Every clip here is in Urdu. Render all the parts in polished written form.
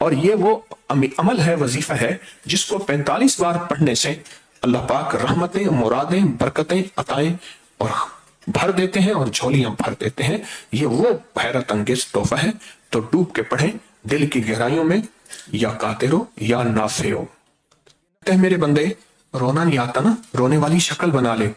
اور یہ وہ عمل ہے، وظیفہ ہے جس کو 45 بار پڑھنے سے اللہ پاک رحمتیں، مرادیں، برکتیں، عطائیں اور بھر دیتے ہیں اور جھولیاں بھر دیتے ہیں۔ یہ وہ حیرت انگیز تحفہ ہے۔ تو ڈوب کے پڑھیں دل کی گہرائیوں میں، یا قادر ہو یا نافع ہو۔ کہتے ہیں میرے بندے رونا نہیں آتا نا، رونے والی شکل بنا لے۔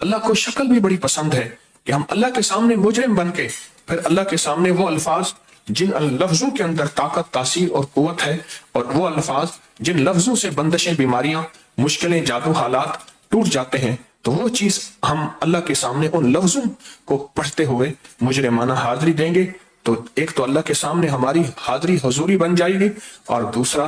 اللہ کو شکل بھی بڑی پسند ہے کہ ہم اللہ کے سامنے مجرم بن کے پھر اللہ کے سامنے وہ الفاظ جن لفظوں کے اندر طاقت، تاثیر اور قوت ہے، اور وہ الفاظ جن لفظوں سے بندشیں، بیماریاں، مشکلیں، جادو، حالات ٹوٹ جاتے ہیں، تو وہ چیز ہم اللہ کے سامنے ان لفظوں کو پڑھتے ہوئے مجرمانہ حاضری دیں گے، تو ایک تو اللہ کے سامنے ہماری حاضری حضوری بن جائے گی، اور دوسرا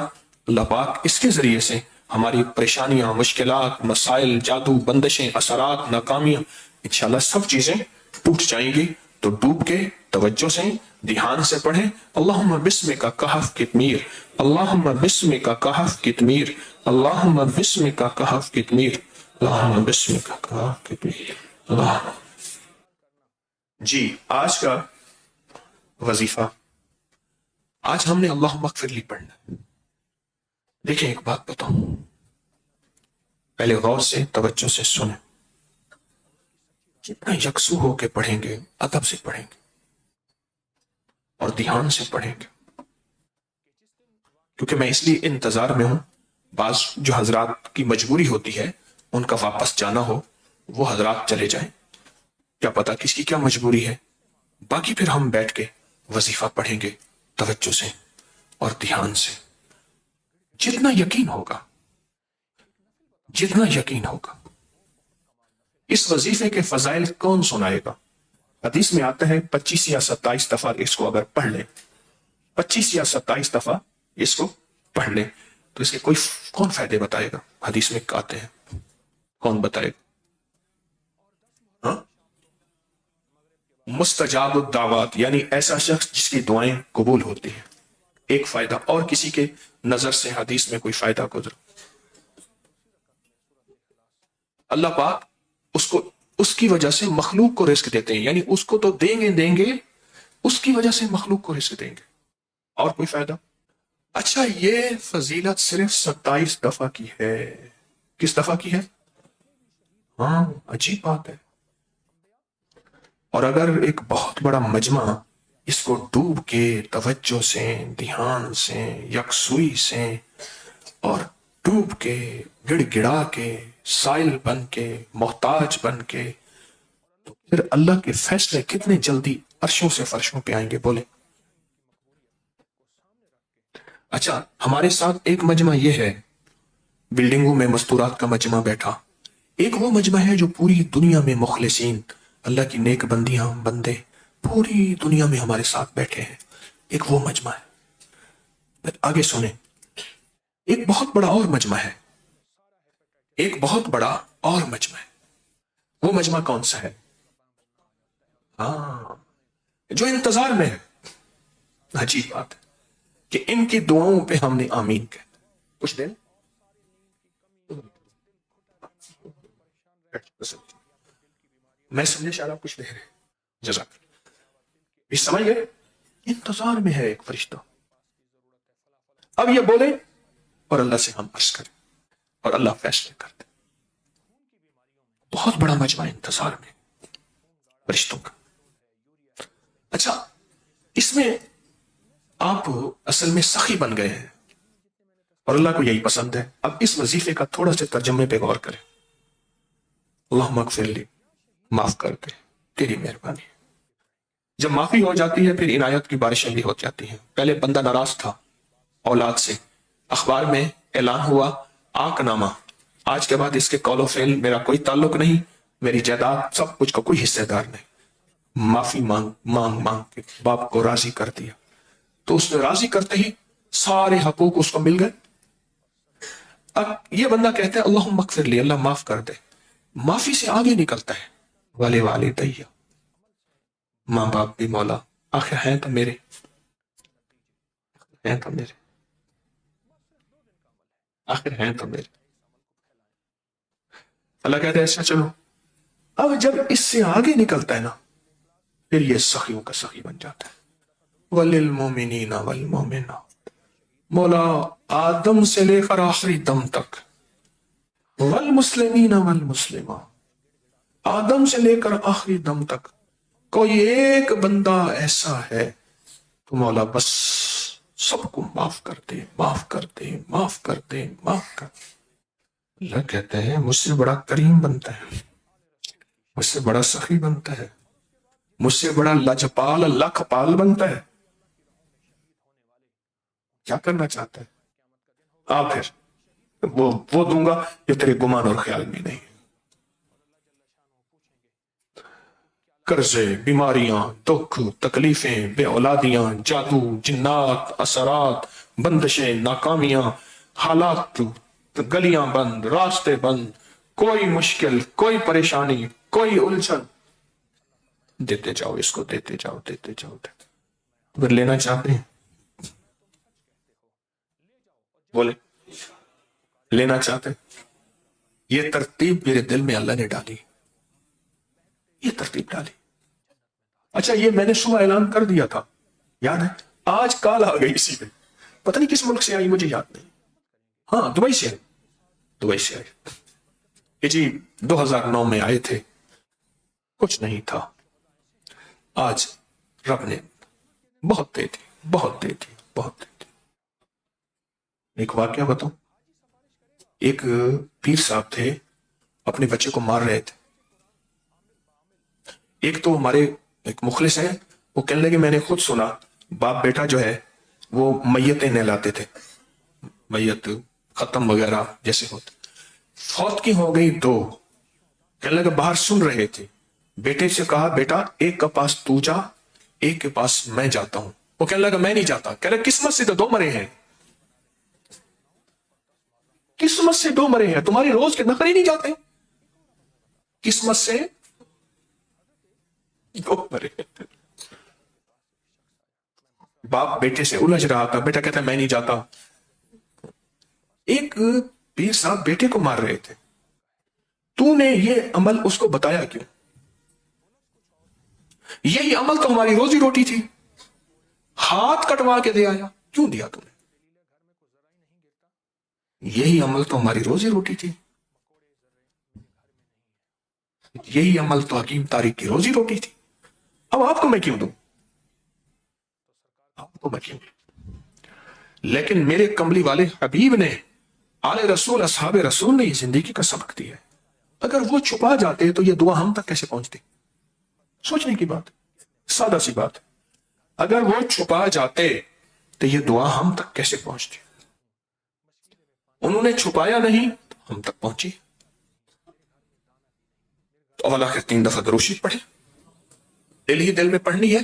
اللہ پاک اس کے ذریعے سے ہماری پریشانیاں، مشکلات، مسائل، جادو، بندشیں، اثرات، ناکامیاں، انشاءاللہ سب چیزیں ٹوٹ جائیں گی۔ تو ڈوب کے توجہ سے، دھیان سے پڑھیں اللہم بسمک کہف کتمیر، اللہم بسمک کہف کتمیر، اللہم بسمک کہف کتمیر، اللہم بسمک کہف کتمیر، اللہم۔ جی آج کا وظیفہ، آج ہم نے اللہم اغفر لی پڑھنا ہے۔ دیکھیں ایک بات بتاؤں، پہلے غور سے، توجہ سے سنیں۔ جتنا یکسو ہو کے پڑھیں گے، ادب سے پڑھیں گے اور دھیان سے پڑھیں گے، کیونکہ میں اس لیے انتظار میں ہوں، بعض جو حضرات کی مجبوری ہوتی ہے ان کا واپس جانا ہو، وہ حضرات چلے جائیں، کیا پتا کس کی کیا مجبوری ہے، باقی پھر ہم بیٹھ کے وظیفہ پڑھیں گے توجہ سے اور دھیان سے۔ جتنا یقین ہوگا، جتنا یقین ہوگا۔ اس وظیفے کے فضائل کون سنائے گا؟ حدیث میں آتا ہے 25 یا 27 دفعہ اس کو اگر پڑھ لیں، 25 یا 27 دفعہ اس کو پڑھ لیں تو اس کے کون فائدے بتائے گا؟ حدیث میں آتے ہیں، کون بتائے گا؟ ہاں؟ مستجاب الدعوات، یعنی ایسا شخص جس کی دعائیں قبول ہوتی ہیں، ایک فائدہ۔ اور کسی کے نظر سے حدیث میں کوئی فائدہ گزرا، اللہ پاک اس کی وجہ سے مخلوق کو رزق دیتے ہیں، یعنی اس کو تو دیں گے، اس کی وجہ سے مخلوق کو رزق دیں گے۔ اور کوئی فائدہ؟ اچھا، یہ فضیلت صرف 27 دفعہ کی ہے۔ کس دفعہ کی ہے؟ ہاں، عجیب بات ہے۔ اور اگر ایک بہت بڑا مجمع اس کو ڈوب کے توجہ سے، دھیان سے، یکسوئی سے اور ڈوب کے، گڑ گڑا کے، سائل بن کے، محتاج بن کے، تو پھر اللہ کے فیصلے کتنے جلدی عرشوں سے فرشوں پہ آئیں گے، بولے۔ اچھا، ہمارے ساتھ ایک مجمع یہ ہے، بلڈنگوں میں مستورات کا مجمع بیٹھا، ایک وہ مجمع ہے جو پوری دنیا میں مخلصین، اللہ کی نیک بندیاں، بندے پوری دنیا میں ہمارے ساتھ بیٹھے ہیں، ایک وہ مجمع ہے۔ پھر آگے سنیں، ایک بہت بڑا اور مجمع ہے، ایک بہت بڑا اور مجمع ہے۔ وہ مجمع کون سا ہے؟ ہاں، جو انتظار میں ہے۔ عجیب بات ہے کہ ان کی دعاؤں پہ ہم نے آمین کہا۔ کچھ دیں میں سمجھے، شاید آپ کچھ دے رہے، جزاک یہ سمجھ گئے؟ انتظار میں ہے ایک فرشتہ، اب یہ بولے اور اللہ سے ہم عرض کریں اور اللہ فیصلے کرتے۔ بہت بڑا مجمع انتظار میں فرشتوں کا۔ اچھا، اس میں آپ اصل میں سخی بن گئے ہیں اور اللہ کو یہی پسند ہے۔ اب اس وظیفے کا تھوڑا سے ترجمے پہ غور کریں۔ اللہم اغفر لی، معاف کر دے، تیری مہربانی۔ جب معافی ہو جاتی ہے پھر عنایت کی بارشیں بھی ہو جاتی ہیں۔ پہلے بندہ ناراض تھا اولاد سے، اخبار میں اعلان ہوا آنک نامہ، آج کے بعد اس کے قول و فعل میرا کوئی تعلق نہیں، میری جائیداد سب کچھ کا کوئی حصے دار نہیں۔ معافی مانگ کے باپ کو راضی کر دیا، تو اس نے راضی کرتے ہی سارے حقوق اس کو مل گئے۔ اب یہ بندہ کہتا ہے اللہم اغفر لی، اللہ معاف کر دے۔ معافی سے آگے نکلتا ہے والے والدیہ، ماں باپ بھی مولا، آخر ہیں تو میرے، ہیں تو میرے، آخر ہیں تو میرے۔ اللہ کہتا ہے ایسا چلو، اب جب اس سے آگے نکلتا ہے نا، پھر یہ سخیوں کا سخی بن جاتا ہے۔ وَلِلْمُؤْمِنِينَ وَالْمُؤْمِنَاتِ، مولا آدم سے لے کر آخری دم تک، والمسلمین والمسلمات، آدم سے لے کر آخری دم تک کوئی ایک بندہ ایسا ہے تو مولا بس سب کو معاف کر دے، معاف کر دے، معاف کر دے، معاف کر دے۔ اللہ کہتے ہیں مجھ سے بڑا کریم بنتا ہے، مجھ سے بڑا سخی بنتا ہے، مجھ سے بڑا لاجپال اللہ کپال بنتا ہے، کیا کرنا چاہتا ہے؟ پھر وہ دوں گا جو تیرے گمان اور خیال میں نہیں۔ قرضے، بیماریاں، دکھ، تکلیفیں، بے اولادیاں، جادو، جنات، اثرات، بندشیں، ناکامیاں، حالات، گلیاں بند، راستے بند، کوئی مشکل، کوئی پریشانی، کوئی الجھن، دیتے جاؤ اس کو، دیتے جاؤ، دیتے جاؤ، دیتے جاؤ۔ اگر لینا چاہتے ہیں بولے، لینا چاہتے ہیں؟ یہ ترتیب میرے دل میں اللہ نے ڈالی، یہ ترتیب ڈالی۔ اچھا یہ میں نے صبح اعلان کر دیا تھا، یاد ہے؟ آج کال آ گئی اسی میں، پتہ نہیں کس ملک سے آئی مجھے یاد نہیں، ہاں دبئی سے آئی، دبئی سے آئی یہ جی 2009 میں آئے تھے، کچھ نہیں تھا، آج رب نے بہت دے دی، بہت دے دی، بہت دے دی۔ ایک واقعہ بتاؤں، ایک پیر صاحب تھے، اپنے بچے کو مار رہے تھے، ایک تو ہمارے ایک مخلص ہیں، وہ کہنے لگے میں نے خود سنا باپ بیٹا جو ہے وہ میتیں نہلاتے تھے، میت ختم وغیرہ جیسے ہوتے، فوت کی ہو گئی دو، کہنے لگے باہر سن رہے تھے، بیٹے سے کہا بیٹا ایک کے پاس تو جا، ایک کے پاس میں جاتا ہوں، وہ کہنے لگا میں نہیں جاتا، کہہ لگا قسمت سے تو دو مرے ہیں، قسمت سے دو مرے ہیں، تمہاری روز کے نخرے نہیں جاتے، قسمت سے دو مرے ہیں۔ باپ بیٹے سے الجھ رہا تھا، بیٹا کہتا ہے میں نہیں جاتا، ایک پیر صاحب بیٹے کو مار رہے تھے، تو نے یہ عمل اس کو بتایا کیوں؟ یہی عمل تو ہماری روزی روٹی تھی، ہاتھ کٹوا کے دے آیا، کیوں دیا تم نے؟ یہی عمل تو ہماری روزی روٹی تھی، یہی عمل تو حکیم طارق کی روزی روٹی تھی، اب آپ کو میں کیوں دوں؟ آپ کو میں کیوں دوں؟ لیکن میرے کملی والے حبیب نے، آل رسول، اصحاب رسول نے یہ زندگی کا سبق دیا ہے، اگر وہ چھپا جاتے تو یہ دعا ہم تک کیسے پہنچتی؟ سوچنے کی بات، سادہ سی بات، اگر وہ چھپا جاتے تو یہ دعا ہم تک کیسے پہنچتی؟ انہوں نے چھپایا نہیں، ہم تک پہنچی۔ تو اولا کے 3 دفعہ دروشی پڑھے، دل ہی دل میں پڑھنی ہے،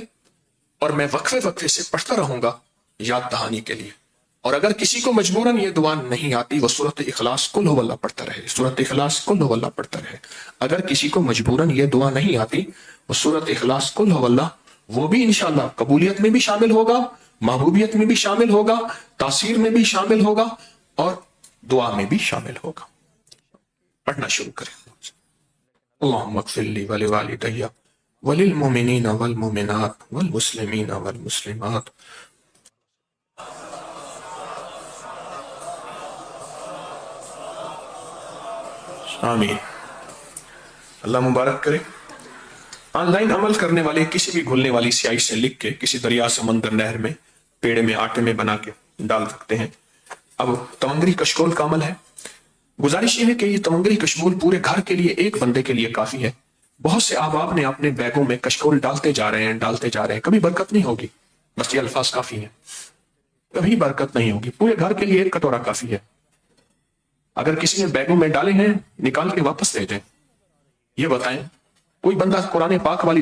اور میں وقفے وقفے سے پڑھتا رہوں گا یاد دہانی کے لیے، اور اگر کسی کو مجبوراً یہ دعا نہیں آتی وہ سورۃ اخلاص قل هو اللہ پڑھتا رہے، سورۃ اخلاص قل هو اللہ پڑھتا رہے۔ اگر کسی کو مجبوراً یہ دعا نہیں آتی وہ سورۃ اخلاص قل هو اللہ، وہ بھی انشاءاللہ قبولیت میں بھی شامل ہوگا، محبوبیت میں بھی شامل ہوگا، تاثیر میں بھی شامل ہوگا، اور دعا میں بھی شامل ہوگا۔ پڑھنا شروع کریں۔ اللہم اغفر لی ولوالدی وللمؤمنین والمؤمنات والمسلمین والمسلمات۔ آمین۔ اللہ مبارک کرے۔ آن لائن عمل کرنے والے کسی بھی گھلنے والی سیاہی سے لکھ کے کسی دریا، سمندر، نہر میں، پیڑ میں، آٹے میں بنا کے ڈال سکتے ہیں۔ اب تمنگری کشکول کا عمل ہے، گزارش یہ ہے کہ یہ تمنگری کشکول پورے گھر کے لیے ایک بندے کے لیے کافی ہے۔ بہت سے احباب نے اپنے بیگوں میں کشکول ڈالتے جا رہے ہیں، ڈالتے جا رہے ہیں، کبھی برکت نہیں ہوگی، بس یہ الفاظ کافی ہیں، کبھی برکت نہیں ہوگی، پورے گھر کے لیے ایک کٹورا کافی ہے۔ اگر کسی نے بیگوں میں ڈالے ہیں نکال کے واپس دے دیں۔ یہ بتائیں کوئی بندہ قرآن پاک والی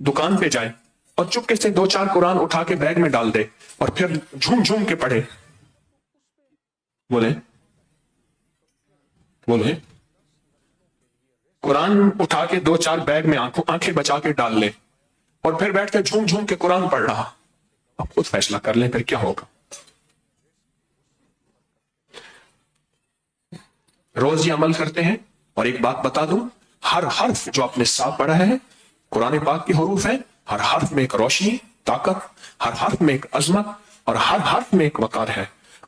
دکان پہ جائے اور چپکے سے 2-4 قرآن اٹھا کے بیگ میں ڈال دے اور پھر جھوم جھوم کے پڑھے، بولیں بولیں، قرآن اٹھا کے 2-4 بیگ میں آنکھیں بچا کے ڈال لے اور پھر بیٹھ کے جھوم جھوم کے قرآن پڑھ رہا، اب خود فیصلہ کر لیں پھر کیا ہوگا۔ روز یہ عمل کرتے ہیں، اور ایک بات بتا دوں، ہر حرف جو آپ نے ساتھ پڑھا ہے قرآن پاک کے حروف ہیں، ہر حرف میں ایک روشنی، طاقت، ہر حرف میں ایک عظمت، اور ہر حرف میں ایک وقار ہے۔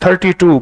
32,